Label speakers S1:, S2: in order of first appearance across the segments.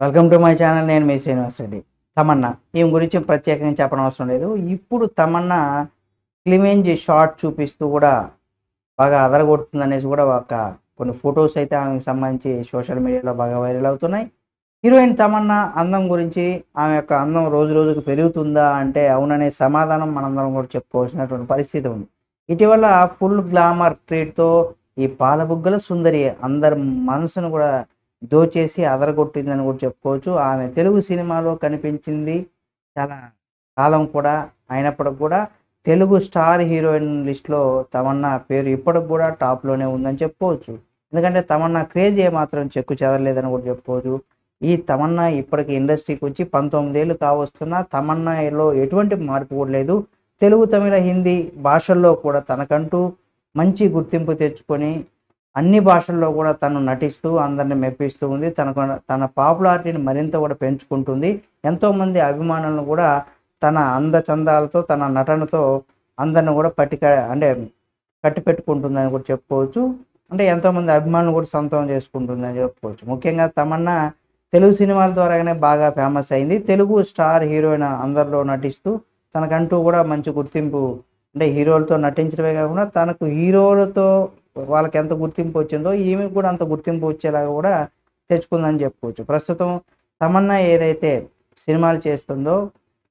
S1: Welcome to my channel. నేను మీ శ్రీనివాస్ రెడ్డి. తమన్నా ఈమె గురించి ప్రత్యేకంగా చెప్పనవసరం లేదు. ఇప్పుడు తమన్నా క్లీవేజ్ షాట్ చూపిస్తూ కూడా బాగా అదరగొడుతుందనేసి కూడా కొన్ని ఫోటోస్ అయితే ఆమెకు సంబంధించి సోషల్ మీడియాలో బాగా వైరల్ అవుతున్నాయి. హీరోయిన్ తమన్నా అందం గురించి, ఆమె యొక్క అందం రోజు రోజుకు పెరుగుతుందా అంటే అవుననే సమాధానం మనందరం కూడా చెప్పుకోవాల్సినటువంటి పరిస్థితి ఉంది. ఇటీవల ఫుల్ గ్లామర్ ట్రీట్‌తో ఈ పాలబుగ్గల సుందరి అందరి మనసును కూడా దోచేసి అదరగొట్టిందని కూడా చెప్పుకోవచ్చు. ఆమె తెలుగు సినిమాలో కనిపించింది చాలా కాలం కూడా అయినప్పటికి కూడా తెలుగు స్టార్ హీరోయిన్ లిస్ట్‌లో తమన్నా పేరు ఇప్పటికి కూడా టాప్‌లోనే ఉందని చెప్పుకోవచ్చు. ఎందుకంటే తమన్నా క్రేజ్ ఏమాత్రం చెక్కు చెదరలేదని కూడా చెప్పుకోవచ్చు. ఈ తమన్నా ఇప్పటికి ఇండస్ట్రీకి వచ్చి 19 ఏళ్ళు కావస్తున్నా తమన్నాలో ఎటువంటి మార్పు కూడా లేదు. తెలుగు, తమిళ, హిందీ భాషల్లో కూడా తనకంటూ మంచి గుర్తింపు తెచ్చుకొని అన్ని భాషల్లో కూడా తను నటిస్తూ అందరిని మెప్పిస్తూ ఉంది. తన పాపులారిటీని మరింత కూడా పెంచుకుంటుంది. ఎంతోమంది అభిమానులను కూడా తన అందచందాలతో, తన నటనతో అందరిని కూడా అంటే కట్టిపెట్టుకుంటుందని కూడా చెప్పుకోవచ్చు. అంటే ఎంతోమంది అభిమానులు కూడా సొంతం చేసుకుంటుందని చెప్పుకోవచ్చు. ముఖ్యంగా తమన్నా తెలుగు సినిమాల ద్వారానే బాగా ఫేమస్ అయింది. తెలుగు స్టార్ హీరోయిన్ అందరిలో నటిస్తూ తనకంటూ కూడా మంచి గుర్తింపు, అంటే హీరోలతో నటించడమే కాకుండా తనకు హీరోలతో వాళ్ళకి ఎంత గుర్తింపు వచ్చిందో ఈమెకు కూడా అంత గుర్తింపు వచ్చేలాగా కూడా తెచ్చుకుందని చెప్పుకోవచ్చు. ప్రస్తుతం తమన్నా ఏదైతే సినిమాలు చేస్తుందో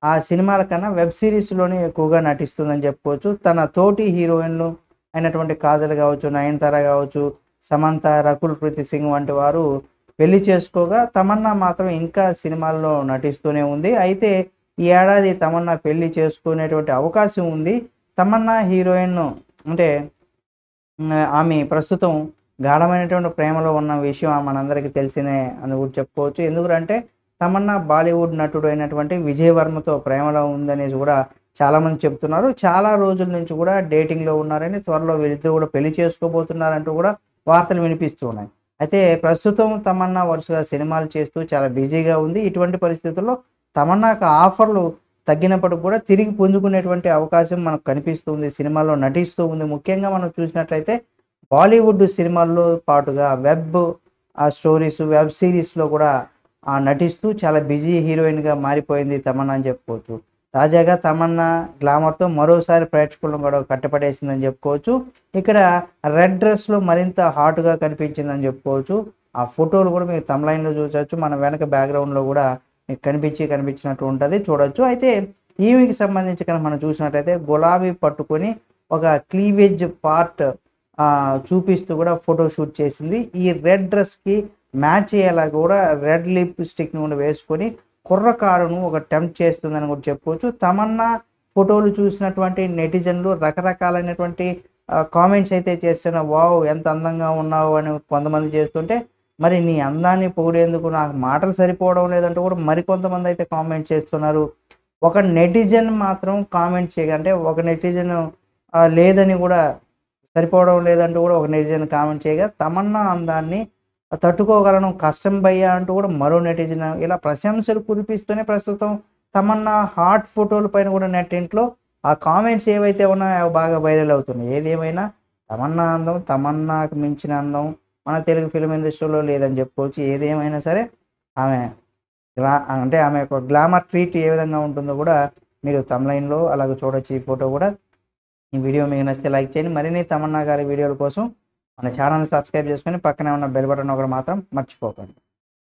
S1: ఆ సినిమాల కన్నా వెబ్ సిరీస్‌లోనే ఎక్కువగా నటిస్తుందని చెప్పుకోవచ్చు. తన తోటి హీరోయిన్‌లు అయినటువంటి కాజల్ కావచ్చు, నయనతార కావచ్చు, సమంత, రకుల్ ప్రీత్ సింగ్ వంటి వారు పెళ్లి చేసుకోగా తమన్నా మాత్రం ఇంకా సినిమాల్లో నటిస్తూనే ఉంది. అయితే ఈ ఏడాది తమన్నా పెళ్లి చేసుకునేటువంటి అవకాశం ఉంది. తమన్నా హీరోయిన్ అంటే ఆమె ప్రస్తుతం గాఢమైనటువంటి ప్రేమలో ఉన్న విషయం మనందరికీ తెలిసిందే అని కూడా చెప్పుకోవచ్చు. ఎందుకంటే తమన్నా బాలీవుడ్ నటుడు అయినటువంటి విజయ్ వర్మతో ప్రేమలో ఉందనేసి కూడా చాలామంది చెప్తున్నారు. చాలా రోజుల నుంచి కూడా డేటింగ్‌లో ఉన్నారని, త్వరలో వీళ్ళిద్దరూ కూడా పెళ్లి చేసుకోబోతున్నారంటూ కూడా వార్తలు వినిపిస్తూ ఉన్నాయి. అయితే ప్రస్తుతం తమన్నా వరుసగా సినిమాలు చేస్తూ చాలా బిజీగా ఉంది. ఇటువంటి పరిస్థితుల్లో తమన్నాకు ఆఫర్‌లు తగ్గినప్పటికి కూడా తిరిగి పుంజుకునేటువంటి అవకాశం మనకు కనిపిస్తుంది. సినిమాల్లో నటిస్తూ ఉంది. ముఖ్యంగా మనం చూసినట్లయితే బాలీవుడ్ సినిమాల్లో పాటుగా స్టోరీస్, వెబ్ సీరీస్‌లో కూడా నటిస్తూ చాలా బిజీ హీరోయిన్‌గా మారిపోయింది తమన్నా అని చెప్పుకోవచ్చు. తాజాగా తమన్నా గ్లామర్‌తో మరోసారి ప్రేక్షకులను కూడా కట్టపడేసిందని చెప్పుకోవచ్చు. ఇక్కడ రెడ్ డ్రెస్‌లో మరింత హాట్‌గా కనిపించిందని చెప్పుకోవచ్చు. ఆ ఫోటోలు కూడా మీరు తమ్‌లైన్‌లో చూసొచ్చు. మన వెనక బ్యాక్‌గ్రౌండ్‌లో కూడా మీకు కనిపించినట్టు ఉంటది, చూడొచ్చు. అయితే ఈమెకి సంబంధించి కనుక మనం చూసినట్టయితే గులాబీ పట్టుకొని ఒక క్లీవేజ్ పార్ట్ చూపిస్తూ కూడా ఫోటో షూట్ చేసింది. ఈ రెడ్ డ్రెస్‌కి మ్యాచ్ అయ్యేలా కూడా రెడ్ లిప్‌స్టిక్‌ని కూడా వేసుకొని కుర్రకారును ఒక టెంప్ట్ చేస్తుందని కూడా చెప్పుకోవచ్చు. తమన్నా ఫోటోలు చూసినటువంటి నెటిజన్లు రకరకాలైనటువంటి కామెంట్స్ అయితే చేస్తున్నారు. వావ్! ఎంత అందంగా ఉన్నావు అని కొంతమంది చేస్తుంటే, మరి నీ అందాన్ని పొగిడేందుకు నాకు మాటలు సరిపోవడం లేదంటూ కూడా మరికొంతమంది అయితే కామెంట్ చేస్తున్నారు. ఒక నెటిజన్ మాత్రం కామెంట్ అంటే ఒక నెటిజన్ లేదని కూడా, సరిపోవడం లేదంటూ కూడా ఒక నెటిజన్ కామెంట్ చేయగా, తమన్నా అందాన్ని తట్టుకోగలను కష్టం భయ్యా అంటూ కూడా మరో నెటిజన్ ఇలా ప్రశంసలు కురిపిస్తూనే ప్రస్తుతం తమన్నా హాట్ ఫోటోల పైన కూడా నెట్టింట్లో ఆ కామెంట్స్ ఏవైతే ఉన్నాయో అవి బాగా వైరల్ అవుతున్నాయి. ఏదేమైనా తమన్నా అందం, తమన్నాకు మించిన అందం మన తెలుగు ఫిల్మ్ ఇండస్ట్రీలో లేదని చెప్పుకోవచ్చు. ఏదేమైనా సరే ఆమె అంటే ఆమె యొక్క గ్లామర్ ట్రీట్ ఏ విధంగా ఉంటుందో కూడా మీరు తమ్‌లైన్‌లో అలాగే చూడొచ్చు. ఈ ఫోటో కూడా. ఈ వీడియో మీకు నచ్చితే లైక్ చేయండి. మరిన్ని తమన్నా గారి వీడియోల కోసం మన ఛానల్‌ని సబ్స్క్రైబ్ చేసుకొని పక్కనే ఉన్న బెల్ బటన్ ఒకటి మాత్రం మర్చిపోకండి.